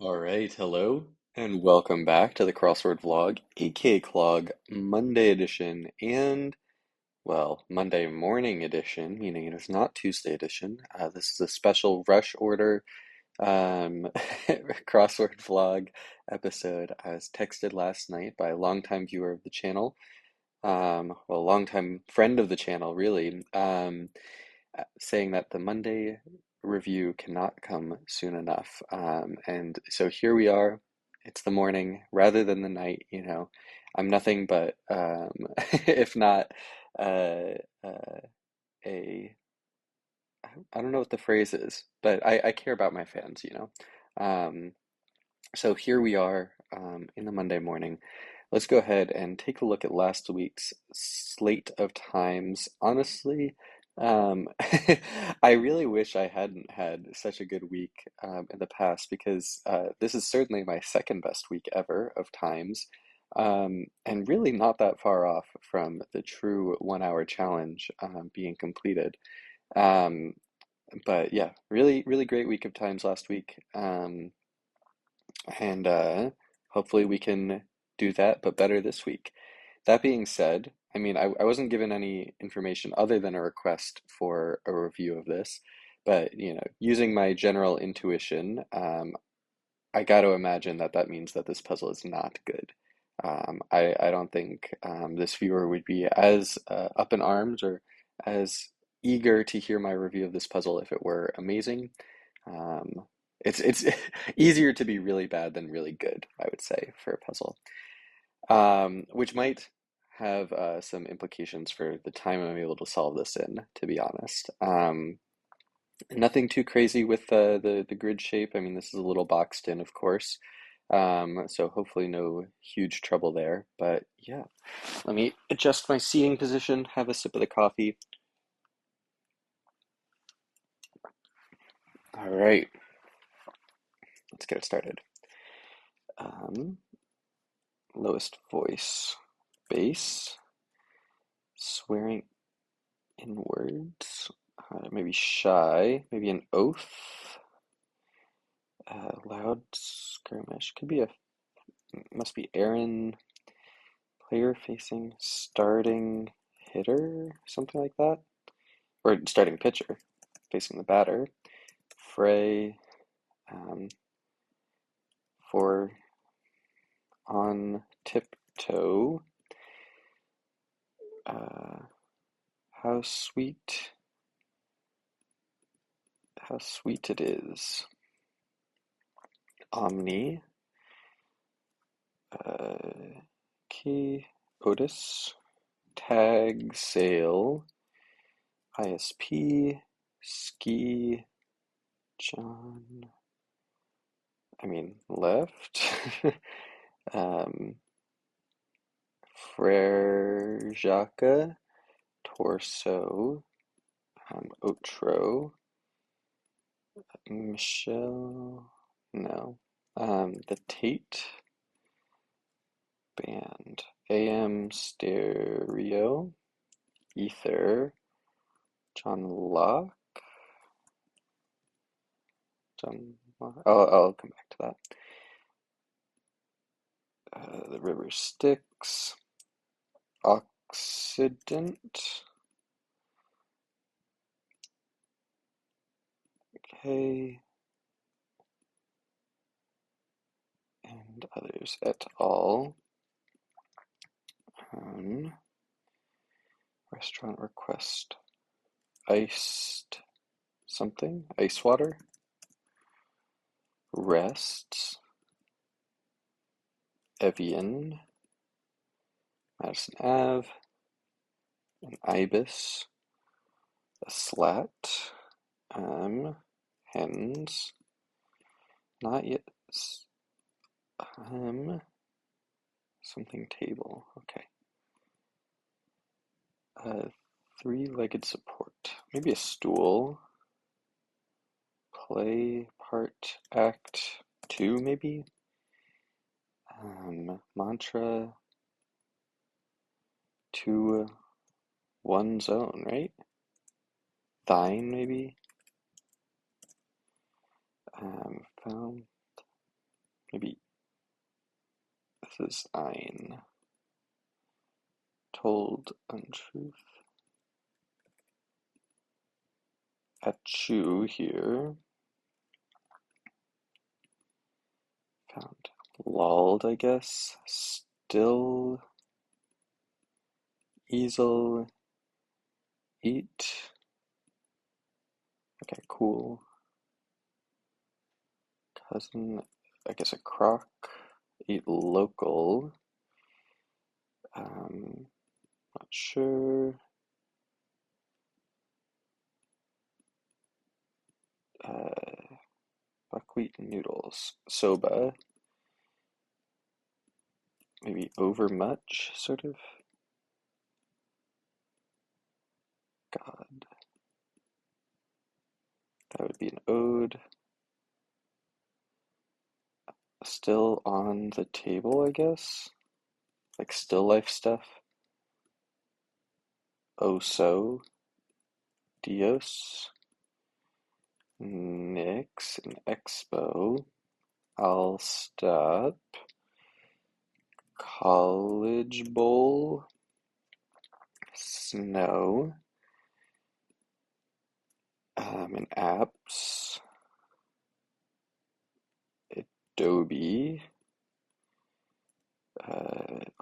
All right, hello, and welcome back to the Crossword Vlog, aka Clog, Monday edition, and, well, Monday morning edition, meaning it is not Tuesday edition. This is a special rush order Crossword Vlog episode. I was texted last night by a longtime viewer of the channel, well, longtime friend of the channel, really, saying that the Monday review cannot come soon enough. And so here we are. It's the morning rather than the night, I'm nothing but, if not uh, uh, a, I don't know what the phrase is, but I care about my fans. Um, so here we are in the Monday morning. Let's go ahead and take a look at last week's slate of times. Honestly, I really wish I hadn't had such a good week in the past because this is certainly my second best week ever of times, and really not that far off from the true 1 hour challenge being completed. Um, but yeah, really, really great week of times last week. And hopefully we can do that, but better this week. That being said, I mean, I wasn't given any information other than a request for a review of this, but using my general intuition, I got to imagine that that means that this puzzle is not good. I don't think this viewer would be as up in arms or as eager to hear my review of this puzzle if it were amazing. Um, it's easier to be really bad than really good, I would say, for a puzzle, which might have some implications for the time I'm able to solve this in, to be honest. Nothing too crazy with the grid shape. I mean, this is a little boxed in, of course, so hopefully no huge trouble there. But yeah, let me adjust my seating position, have a sip of the coffee. All right, let's get it started. Um, Lowest voice, bass, swearing in words, maybe shy, maybe an oath, loud skirmish. Must be Aaron, player facing starting hitter, something like that, or starting pitcher facing the batter. Fray, um, for on tiptoe. Uh, how sweet, how sweet it is. Omni, key, Otis, tag, sale, ISP, ski, John, left, um, Frere Jacques, torso, outro, Michelle, no, the Tate band, AM stereo, ether, John Locke, John Locke. I'll come back to that. The river Styx, Occident, okay, and others et al. Restaurant request, iced something, ice water, rest, Evian, Madison Ave, an ibis, a slat, hens, not yet, something table, okay. Three-legged support, maybe a stool, play, part, act, two, maybe, mantra, to one's own, right? Thine, maybe, found, maybe this is ein. Told untruth. Achu here. Found lulled, I guess. Still. Easel. Eat. Okay, cool. Cousin, I guess a croc. Eat local. Not sure. Buckwheat noodles. Soba. Maybe overmuch, sort of. God. That would be an ode. Still on the table, I guess. Like still life stuff. Oh so. Dios. Nix. An expo. I'll stop. College bowl. Snow. And apps. Adobe.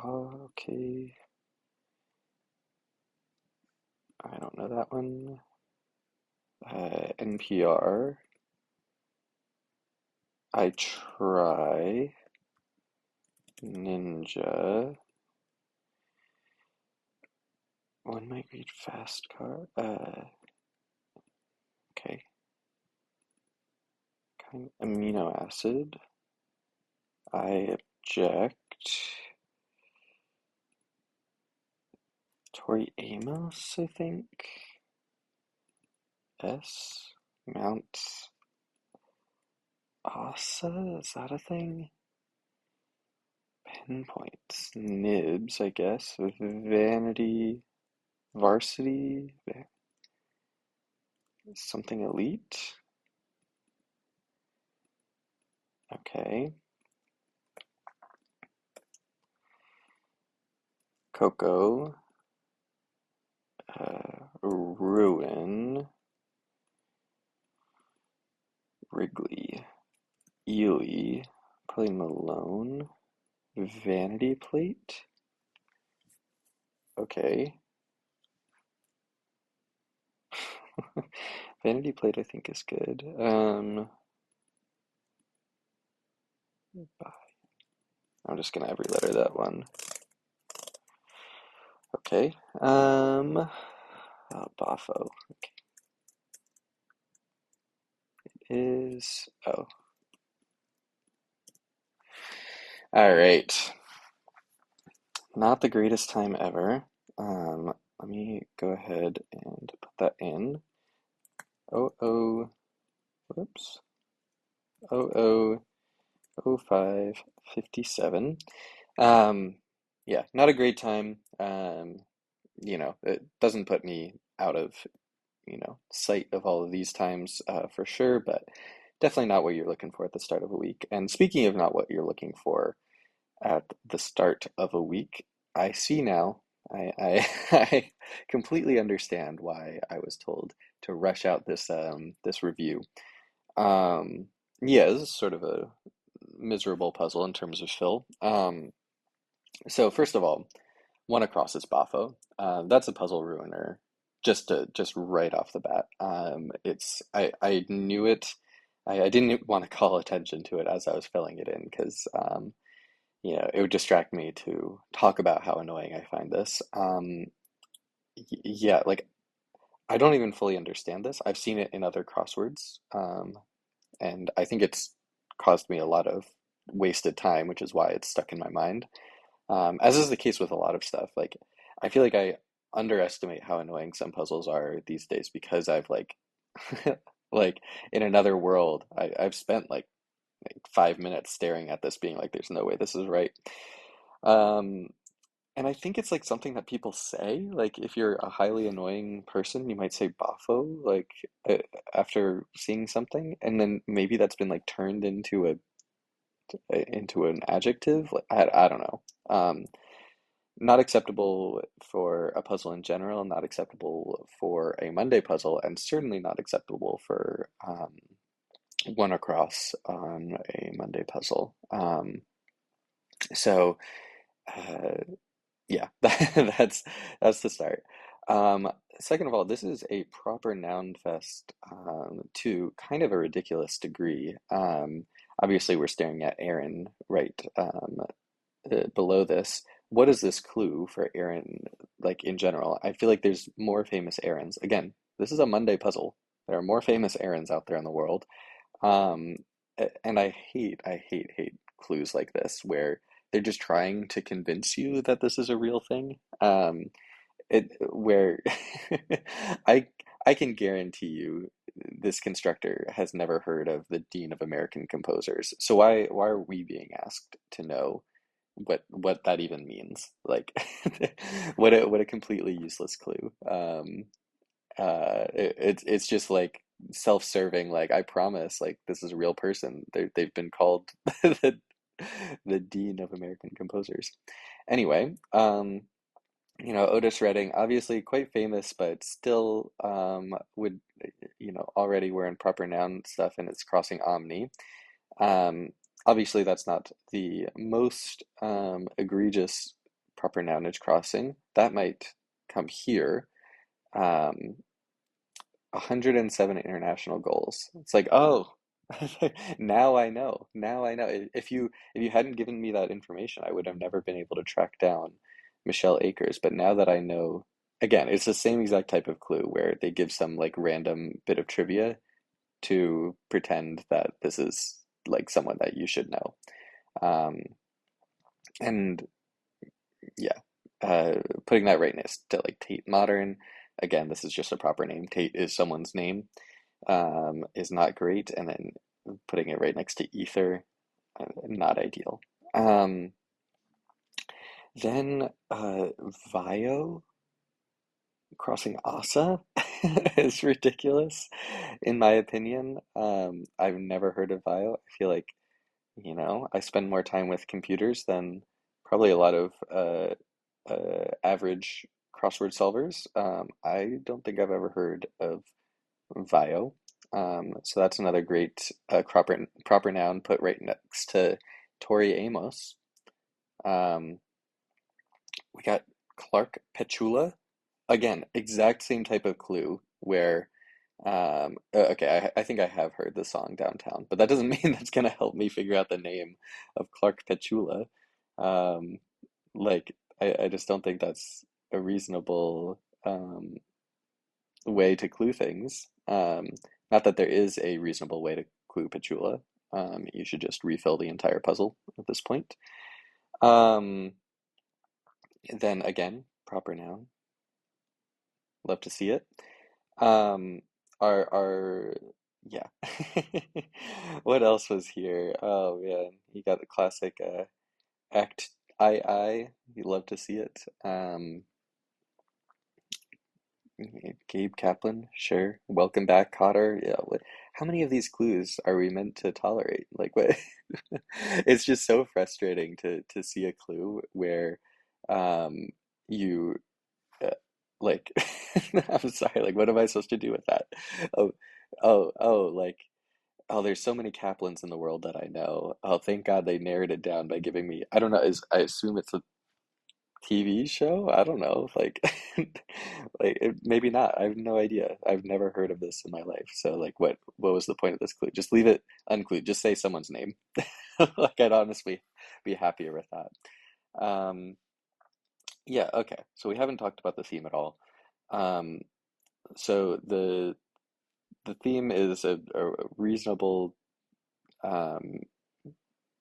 Okay. I don't know that one. NPR. I try. Ninja. One might read fast car. Okay. Kind of amino acid. I object. Tori Amos, I think. S. Mount Asa, is that a thing? Pinpoints. Nibs, I guess. Vanity. Varsity. Something elite. Okay. Coco. Ruin. Wrigley. Ely. Probably Malone. Vanity plate. Okay. Vanity plate I think is good. I'm just gonna every letter that one. Okay. Bafo. Okay. Is oh. All right. Not the greatest time ever. Let me go ahead and put that in. Oh, whoops. 000557. Um, yeah, not a great time. It doesn't put me out of, sight of all of these times for sure, but definitely not what you're looking for at the start of a week. And speaking of not what you're looking for at the start of a week, I see now. I completely understand why I was told to rush out this review. Um, yeah, this is sort of a miserable puzzle in terms of fill. So first of all, one across is Bafo. That's a puzzle ruiner. Just right off the bat. I knew it. I didn't want to call attention to it as I was filling it in because it would distract me to talk about how annoying I find this. Yeah, like I don't even fully understand this. I've seen it in other crosswords, and I think it's caused me a lot of wasted time, which is why it's stuck in my mind. As is the case with a lot of stuff. Like, I feel like I underestimate how annoying some puzzles are these days because I've like in another world, I've spent like 5 minutes staring at this, being like, "There's no way this is right." Um, and I think it's like something that people say. Like, if you're a highly annoying person, you might say "bafo" like uh, after seeing something, and then maybe that's been like turned into into an adjective. Like, I don't know. Not acceptable for a puzzle in general, not acceptable for a Monday puzzle, and certainly not acceptable for one across on a Monday puzzle. So uh, yeah, that's the start. Um, Second of all, this is a proper noun fest to kind of a ridiculous degree. Obviously, we're staring at Aaron right below this. What is this clue for Aaron, like in general? I feel like there's more famous Aarons. Again, this is a Monday puzzle. There are more famous Aarons out there in the world. Um, and I hate clues like this where they're just trying to convince you that this is a real thing. It where I I can guarantee you this constructor has never heard of the Dean of American Composers. So why are we being asked to know what that even means? Like what a completely useless clue. It's just like self-serving, like I promise, like this is a real person. They've been called the the Dean of American Composers. Anyway, Otis Redding, obviously quite famous, but still would already we're in proper noun stuff and it's crossing omni. Um, Obviously that's not the most egregious proper nounage crossing. That might come here. Um, 107 international goals. It's like, oh, now I know. Now I know. If you hadn't given me that information, I would have never been able to track down Michelle Akers. But now that I know, again, it's the same exact type of clue where they give some like random bit of trivia to pretend that this is like someone that you should know. Um, and yeah, uh, putting that right next to like Tate Modern. Again, this is just a proper name. Tate is someone's name. Is not great, and then putting it right next to ether, not ideal. Um, then Vio crossing Asa is ridiculous, in my opinion. I've never heard of Vio. I feel like, I spend more time with computers than probably a lot of average crossword solvers. I don't think I've ever heard of Vio. So that's another great proper noun put right next to Tori Amos. Um, we got Clark Petula. Again, exact same type of clue where, okay, I think I have heard the song Downtown, but that doesn't mean that's gonna help me figure out the name of Clark Petula. Um, like, I just don't think that's a reasonable way to clue things. Not that there is a reasonable way to clue Petula. You should just refill the entire puzzle at this point. Um, then again, proper noun. Love to see it. Um, our yeah. What else was here? Oh man, you got the classic Act I. You love to see it. Gabe Kaplan, sure. Welcome back, Cotter. Yeah. How many of these clues are we meant to tolerate? Like, what? It's just so frustrating to see a clue where, um, you uh, like. I'm sorry. Like, what am I supposed to do with that? Oh, like, oh, there's so many Kaplans in the world that I know. Oh, thank God they narrowed it down by giving me. I don't know. I assume it's a TV show? I don't know. Like, maybe not. I have no idea. I've never heard of this in my life. So, like, what was the point of this clue? Just leave it unclued. Just say someone's name. Like, I'd honestly be happier with that. Um, yeah, okay. So we haven't talked about the theme at all. Um, so the theme is a reasonable um,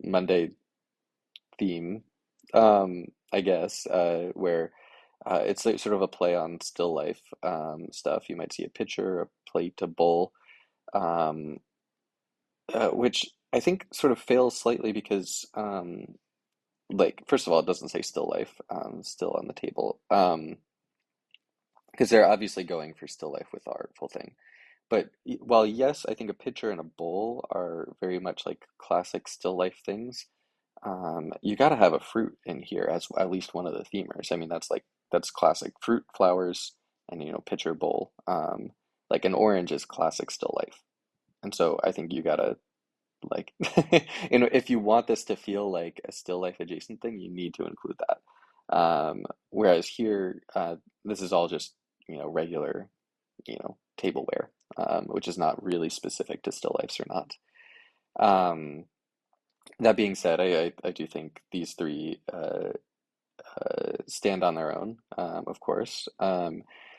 Monday theme, I guess, where it's like sort of a play on still life stuff. You might see a pitcher, a plate, a bowl, um, which I think sort of fails slightly because, like, first of all, it doesn't say still life, still on the table, because they're obviously going for still life with the artful thing. but while yes, I think a pitcher and a bowl are very much like classic still life things, you got to have a fruit in here as at least one of the themers. I mean, that's classic fruit, flowers, and pitcher bowl. Like an orange is classic still life, and so I think you gotta like, if you want this to feel like a still life adjacent thing, you need to include that. Whereas here, this is all just, regular, tableware, which is not really specific to still lifes or not. Um, that being said, I do think these three stand on their own, of course.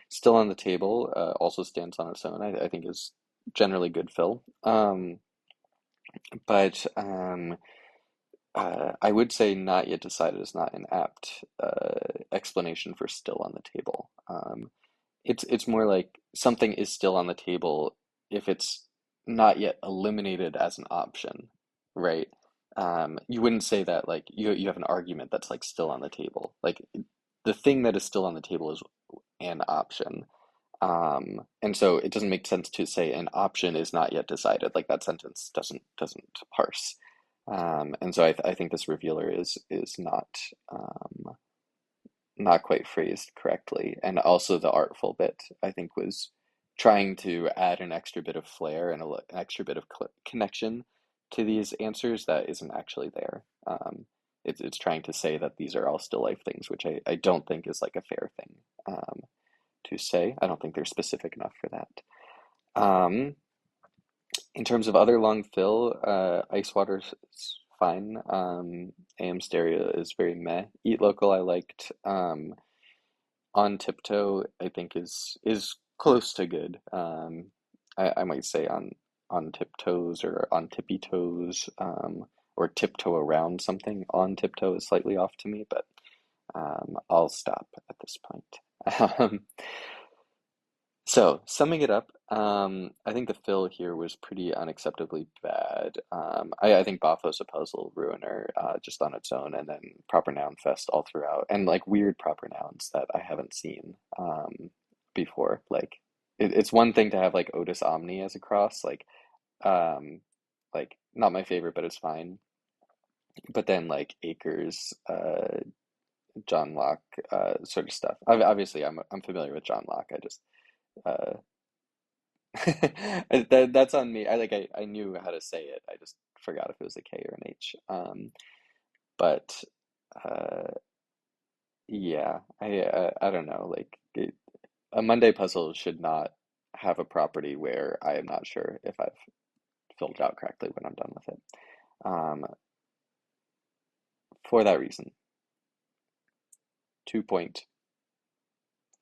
Still on the table also stands on its own, I think is generally good fill. But I would say not yet decided is not an apt explanation for still on the table. It's more like something is still on the table if it's not yet eliminated as an option, right? You wouldn't say that like you have an argument that's like still on the table. Like the thing that is still on the table is an option. And so it doesn't make sense to say an option is not yet decided. Like that sentence doesn't parse. And so I think this revealer is um, not quite phrased correctly. And also the artful bit, I think, was trying to add an extra bit of flair and an extra bit of connection to these answers that isn't actually there. It's trying to say that these are all still life things, which I don't think is like a fair thing to say. I don't think they're specific enough for that. Um, in terms of other long fill, Ice Water's fine. AM Stereo is very meh. Eat Local I liked. On Tiptoe I think is close to good. I might say on tiptoes or on tippy toes, or tiptoe around something. On tiptoe is slightly off to me, but I'll stop at this point. Um, so, summing it up, I think the fill here was pretty unacceptably bad. I think Baffo's a puzzle ruiner just on its own, and then proper noun fest all throughout, and like weird proper nouns that I haven't seen before. Like, it's one thing to have like Otis Omni as a cross, um, like not my favorite, but it's fine. But then like Acres, John Locke, sort of stuff. Obviously, I'm familiar with John Locke. I just uh, that's on me. I knew how to say it. I just forgot if it was a K or an H. But uh, yeah, I don't know. A Monday puzzle should not have a property where I am not sure if I've filled it out correctly when I'm done with it. Um, for that reason, 2.5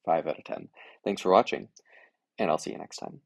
out of 10. Thanks for watching, and I'll see you next time.